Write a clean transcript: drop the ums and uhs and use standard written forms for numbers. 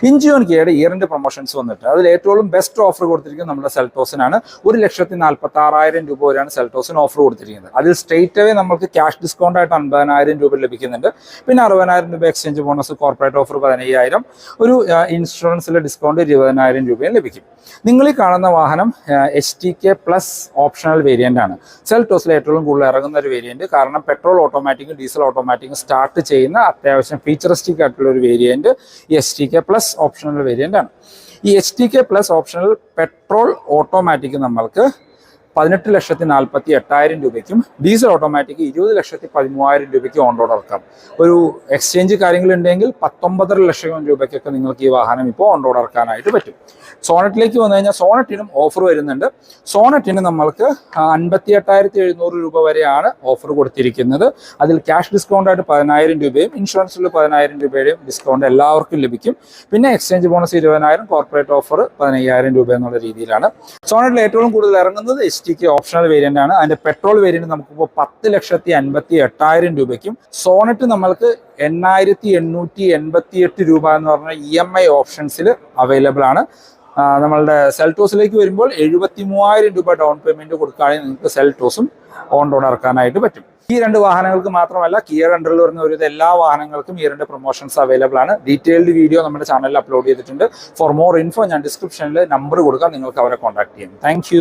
Incheon കിയയുടെ year end promotions വന്നിട്ട് അതിൽ ഏറ്റവും ബെസ്റ്റ് ഓഫർ കൊടുത്തിരിക്കുന്നത് നമ്മുടെ സെൽറ്റോസിനാണ്. 1,46,000 രൂപ വരെയാണ് സെൽറ്റോസിന് ഓഫർ കൊടുത്തിരിക്കുന്നത്. അതിൽ സ്ട്രേറ്റ് അവേ നമുക്ക് ക്യാഷ് ഡിസ്കൗണ്ട് ആയിട്ട് 50,000 രൂപ ലഭിക്കുന്നുണ്ട്. പിന്നെ 60,000 രൂപ എക്സ്ചേഞ്ച് ബോണസ്, കോർപ്പറേറ്റ് ഓഫർ 15,000, ഒരു ഇൻഷുറൻസിലെ ഡിസ്കൗണ്ട് 20,000 രൂപയും ലഭിക്കും. നിങ്ങൾ ഈ കാണുന്ന വാഹനം STK പ്ലസ് ഓപ്ഷണൽ വേരിയന്റ് ആണ്. സെൽറ്റോസിൽ ഏറ്റവും കൂടുതൽ ഇറങ്ങുന്ന ഒരു വേരിയന്റ്. കാരണം പെട്രോൾ ഓട്ടോമാറ്റിക്കും ഡീസൽ ഓട്ടോമാറ്റിക്കും സ്റ്റാർട്ട് ചെയ്യുന്ന അത്യാവശ്യം ഫീച്ചറിസ്റ്റിക് ആയിട്ടുള്ള ഒരു വേരിയന്റ് ഈ STK പ്ലസ് ഓപ്ഷണൽ വേരിയന്റ് ആണ്. ഈ STK plus optional petrol automatic നമ്മൾക്ക് 18,48,000 രൂപയ്ക്കും ഡീസൽ ഓട്ടോമാറ്റിക് 20,13,000 രൂപയ്ക്ക് ഓൺ റോഡ് ഇറക്കാം. ഒരു എക്സ്ചേഞ്ച് കാര്യങ്ങളുണ്ടെങ്കിൽ 19.5 ലക്ഷം രൂപയ്ക്കൊക്കെ നിങ്ങൾക്ക് ഈ വാഹനം ഇപ്പോൾ ഓൺ റോഡ് ഇറക്കാനായിട്ട് പറ്റും. സോണറ്റിലേക്ക് വന്നു കഴിഞ്ഞാൽ സോണറ്റിനും ഓഫർ വരുന്നുണ്ട്. സോണറ്റിന് നമ്മൾക്ക് 58,700 രൂപ വരെയാണ് ഓഫർ കൊടുത്തിരിക്കുന്നത്. അതിൽ ക്യാഷ് ഡിസ്കൗണ്ട് ആയിട്ട് 10,000 രൂപയും ഇൻഷുറൻസിൽ 10,000 രൂപയുടെയും ഡിസ്കൗണ്ട് എല്ലാവർക്കും ലഭിക്കും. പിന്നെ എക്സ്ചേഞ്ച് ബോണസ് 20,000, കോർപ്പറേറ്റ് ഓഫർ 15,000 രൂപ എന്നുള്ള രീതിയിലാണ്. സോണറ്റിൽ ഏറ്റവും കൂടുതൽ ഇറങ്ങുന്നത് STK ഓപ്ഷണൽ വേരിയന്റ് ആണ്. അതിന്റെ പെട്രോൾ വേരിയന്റ് നമുക്കിപ്പോൾ 10,58,000 രൂപയ്ക്കും സോണറ്റ് നമ്മൾക്ക് 8,888 രൂപ എന്ന് പറഞ്ഞ EMI ഓപ്ഷൻസിൽ അവൈലബിൾ ആണ്. നമ്മളുടെ സെൽറ്റോസിലേക്ക് വരുമ്പോൾ 73,000 രൂപ ഡൗൺ പേയ്മെന്റ് കൊടുക്കുകയാണെങ്കിൽ നിങ്ങൾക്ക് സെൽറ്റോസും ഓൺ റോഡ് ഇറക്കാനായിട്ട് പറ്റും. ഈ രണ്ട് വാഹനങ്ങൾക്ക് മാത്രമല്ല കിയർ അണ്ടറിൽ വരുന്ന ഒരു എല്ലാ വാഹനങ്ങൾക്കും ഈ രണ്ട് പ്രൊമോഷൻസ് അവൈലബിൾ ആണ്. ഡീറ്റെയിൽഡ് വീഡിയോ നമ്മുടെ ചാനലിൽ അപ്ലോഡ് ചെയ്തിട്ടുണ്ട്. ഫോർ മോർ ഇൻഫോ ഞാൻ ഡിസ്ക്രിപ്ഷനിൽ നമ്പർ കൊടുക്കാം, നിങ്ങൾക്ക് അവരെ കോൺടാക്ട് ചെയ്യാം. Thank you.